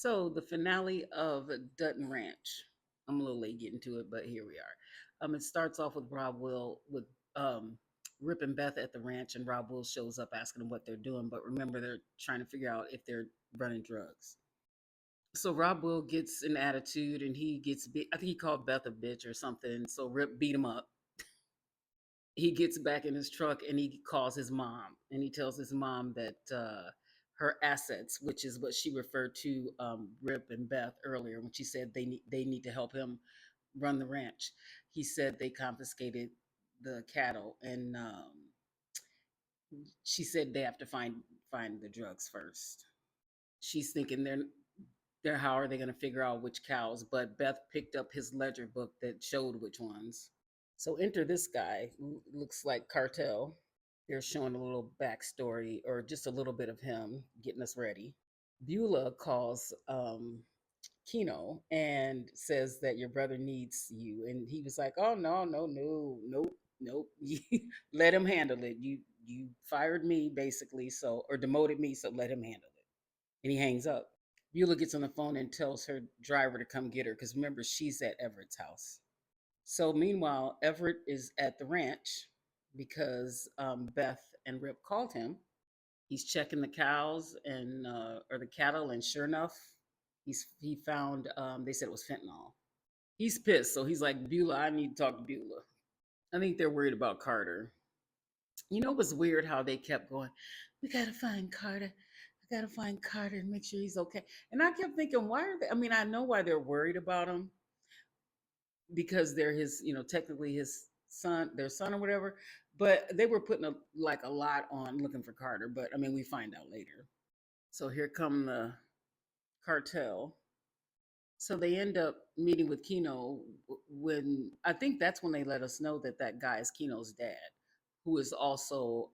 So the finale of Dutton Ranch. I'm a little late getting to it, but here we are. It starts off with Rob Will with um, Rip and Beth at the ranch, and Rob Will shows up asking them what they're doing. But remember, they're trying to figure out if they're running drugs. So Rob Will gets an attitude, and he gets I think he called Beth a bitch or something. So Rip beat him up. He gets back in his truck and he calls his mom, and he tells his mom that her assets, which is what she referred to Rip and Beth earlier when she said they need to help him run the ranch. He said they confiscated the cattle, and she said they have to find the drugs first. She's thinking they're how are they going to figure out which cows? But Beth picked up his ledger book that showed which ones. So enter this guy who looks like Cartel. They're showing a little backstory or just a little bit of him getting us ready. Beulah calls Kino and says that your brother needs you. And he was like, oh, no, no, no, nope, nope. Let him handle it. You fired me basically, so or demoted me, so let him handle it. And he hangs up. Beulah gets on the phone and tells her driver to come get her because remember, she's at Everett's house. So meanwhile, Everett is at the ranch because Beth and Rip called him. He's checking the cows and or the cattle, and sure enough, he found they said it was fentanyl. He's pissed, so he's like, Beulah, I need to talk to Beulah. I think they're worried about Carter. You know, it was weird how they kept going. We gotta find Carter. We gotta find Carter and make sure he's okay. And I kept thinking, why are they? I mean, I know why they're worried about him because they're his, technically his son, their son or whatever. But they were putting a lot on looking for Carter. But I mean, we find out later. So here come the cartel. So they end up meeting with Kino when I think that's when they let us know that that guy is Kino's dad, who is also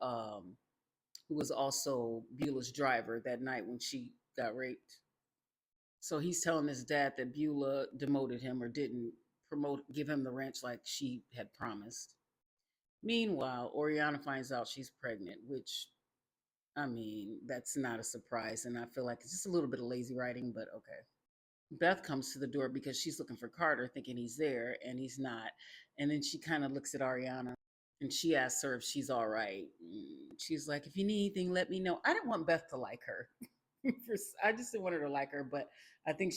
who was also Beulah's driver that night when she got raped. So he's telling his dad that Beulah demoted him or didn't give him the ranch like she had promised. Meanwhile, Oriana finds out she's pregnant, which, I mean, that's not a surprise. And I feel like it's just a little bit of lazy writing, but okay. Beth comes to the door because she's looking for Carter, thinking he's there, and he's not. And then she kind of looks at Ariana and she asks her if she's all right. She's like, if you need anything, let me know. I didn't want Beth to like her. I just didn't want her to like her, but I think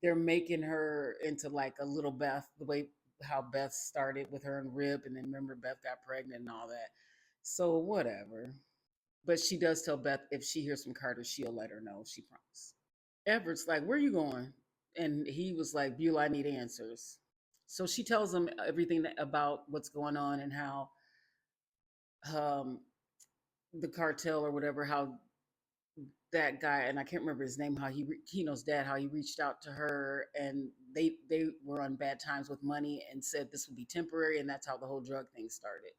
they're making her into like a little Beth, the way how Beth started with her and Rip, and then remember Beth got pregnant and all that. So whatever. But she does tell Beth if she hears from Carter, she'll let her know. She promised. Everett's like, where are you going? And he was like, Beulah, I need answers. So she tells him everything about what's going on and how um, the cartel or whatever, how that guy, and I can't remember his name, how Kino's dad, how he reached out to her, and they were on bad times with money and said this would be temporary, and that's how the whole drug thing started.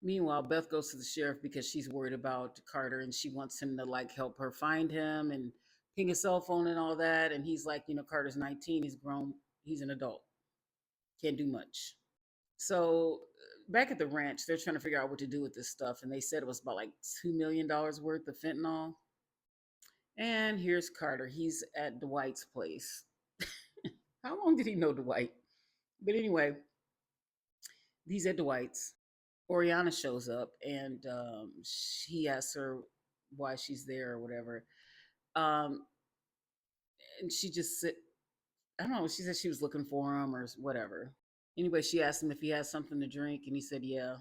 Meanwhile, Beth goes to the sheriff because she's worried about Carter and she wants him to like help her find him and ping his cell phone and all that. And he's like, Carter's 19, he's grown, he's an adult, can't do much. So back at the ranch, they're trying to figure out what to do with this stuff. And they said it was about like $2 million worth of fentanyl. And here's Carter. He's at Dwight's place. How long did he know Dwight? But anyway, he's at Dwight's. Oriana shows up and he asks her why she's there or whatever. Um, and she just said, I don't know, she said she was looking for him or whatever. Anyway, she asked him if he has something to drink, and he said, yeah.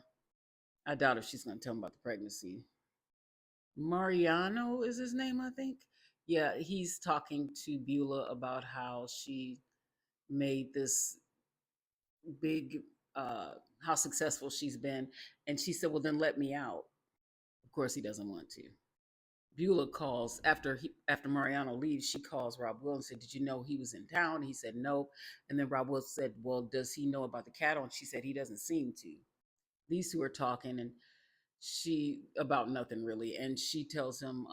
I doubt if she's going to tell him about the pregnancy. Mariano is his name, I think. Yeah, he's talking to Beulah about how she made this big, how successful she's been. And she said, well, then let me out. Of course, he doesn't want to. Beulah calls after Mariano leaves. She calls Rob Will and said, "Did you know he was in town?" He said no, and then Rob Will said, "Well, does he know about the cattle?" And she said, "He doesn't seem to." These two are talking, and she about nothing really, and she tells him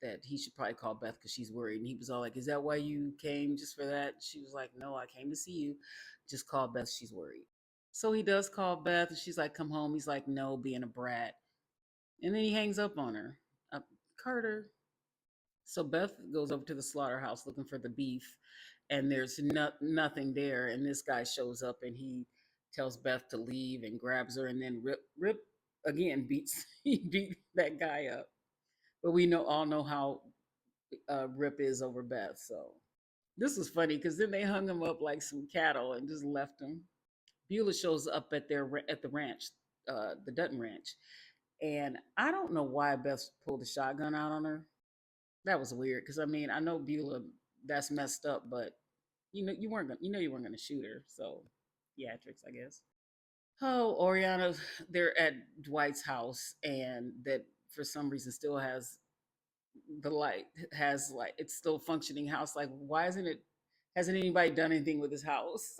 that he should probably call Beth because she's worried. And he was all like, "Is that why you came, just for that?" She was like, "No, I came to see you. Just call Beth. She's worried." So he does call Beth, and she's like, "Come home." He's like, "No," being a brat, and then he hangs up on her. Uh, Carter. So Beth goes over to the slaughterhouse looking for the beef, and there's nothing there. And this guy shows up, and he tells Beth to leave and grabs her, and then Rip again beats he beat that guy up. But we all know how Rip is over Beth. So this was funny because then they hung him up like some cattle and just left him. Beulah shows up at at the ranch, the Dutton Ranch, and I don't know why Beth pulled a shotgun out on her. That was weird because I mean I know Beulah, that's messed up, but you weren't gonna shoot her, so theatrics, I guess. Oh, Oriana, they're at Dwight's house, and that for some reason still has the light, has like it's still functioning house. Like, why isn't it? Hasn't anybody done anything with his house?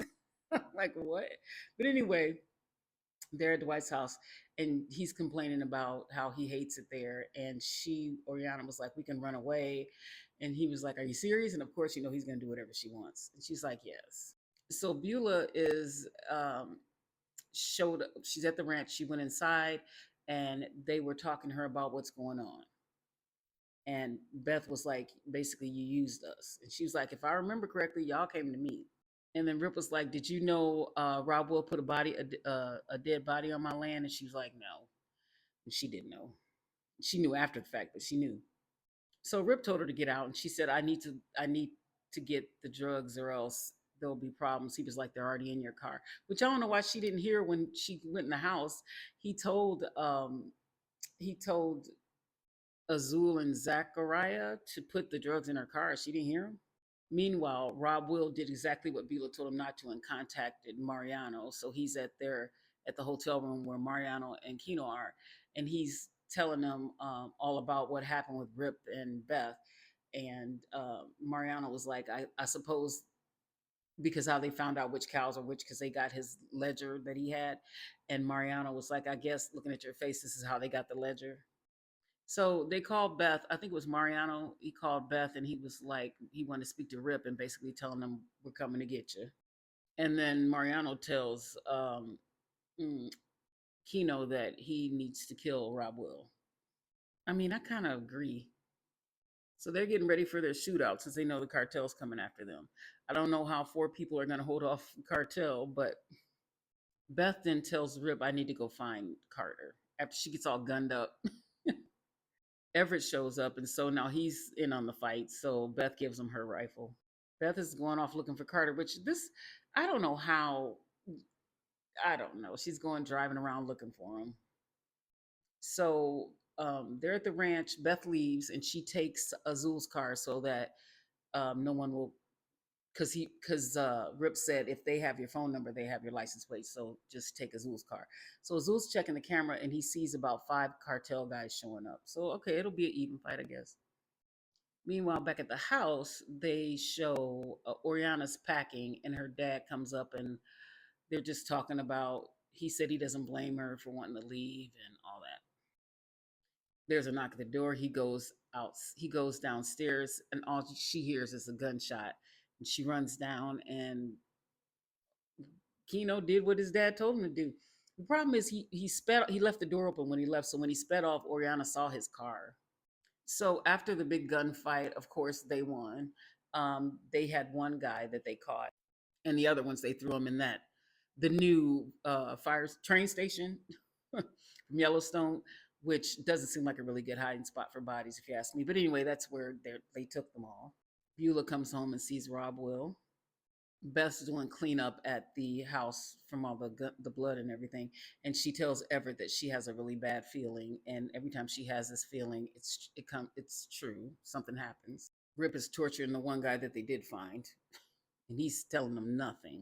Like what? But anyway, they're at Dwight's house, and he's complaining about how he hates it there. And Oriana was like, "We can run away," and he was like, "Are you serious?" And of course, he's gonna do whatever she wants. And she's like, "Yes." So Beulah is showed up. She's at the ranch. She went inside, and they were talking to her about what's going on. And Beth was like, basically, you used us. And she was like, if I remember correctly, y'all came to me. And then Rip was like, did you know Rob Will put a dead body on my land? And she was like, no. And she didn't know. She knew after the fact, but she knew. So Rip told her to get out, and she said, I need to get the drugs, or else there'll be problems. He was like, they're already in your car, which I don't know why she didn't hear when she went in the house. He told he told Azul and Zachariah to put the drugs in her car. She didn't hear him. Meanwhile, Rob Will did exactly what Beulah told him not to and contacted Mariano. So he's at the hotel room where Mariano and Kino are, and he's telling them all about what happened with Rip and Beth. And Mariano was like, I suppose because how they found out which cows are which, because they got his ledger that he had. And Mariano was like, I guess looking at your face, this is how they got the ledger. So they called Beth. I think it was Mariano. He called Beth, and he was like, he wanted to speak to Rip and basically telling them, we're coming to get you. And then Mariano tells mm, Kino that he needs to kill Rob Will. I mean, I kind of agree. So they're getting ready for their shootout since they know the cartel's coming after them. I don't know how four people are going to hold off cartel, but Beth then tells Rip, I need to go find Carter after she gets all gunned up. Everett shows up, and so now he's in on the fight. So Beth gives him her rifle. Beth is going off looking for Carter, which I don't know how. I don't know. She's going driving around looking for him. So they're at the ranch. Beth leaves, and she takes Azul's car so that no one will, because Rip said if they have your phone number, they have your license plate. So just take Azul's car. So Azul's checking the camera, and he sees about 5 cartel guys showing up. So okay, it'll be an even fight, I guess. Meanwhile, back at the house, they show Oriana's packing, and her dad comes up, and they're just talking about. He said he doesn't blame her for wanting to leave and all that. There's a knock at the door. He goes out. He goes downstairs, and all she hears is a gunshot. And she runs down, and Kino did what his dad told him to do. The problem is he sped. He left the door open when he left, so when he sped off, Oriana saw his car. So after the big gunfight, of course they won. They had one guy that they caught, and the other ones they threw him in the new fire train station from Yellowstone, which doesn't seem like a really good hiding spot for bodies, if you ask me. But anyway, that's where they took them all. Beulah comes home and sees Rob Will. Beth's doing cleanup at the house from all the blood and everything, and she tells Everett that she has a really bad feeling, and every time she has this feeling, it's true. Something happens. Rip is torturing the one guy that they did find, and he's telling them nothing.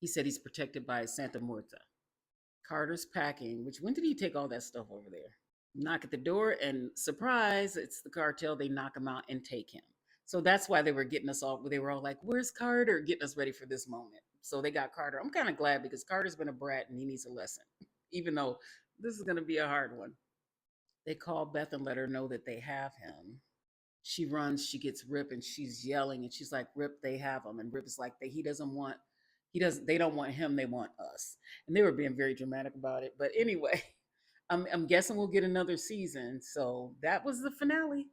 He said he's protected by Santa Muerta. Carter's packing. Which when did he take all that stuff over there? Knock at the door, and surprise, it's the cartel. They knock him out and take him. So that's why they were getting us all. They were all like, "Where's Carter?" Getting us ready for this moment. So they got Carter. I'm kind of glad because Carter's been a brat and he needs a lesson, even though this is going to be a hard one. They call Beth and let her know that they have him. She runs. She gets Rip, and she's yelling, and she's like, "Rip, they have him." And Rip is like, He doesn't want. He doesn't. They don't want him. They want us." And they were being very dramatic about it. But anyway, I'm guessing we'll get another season. So that was the finale.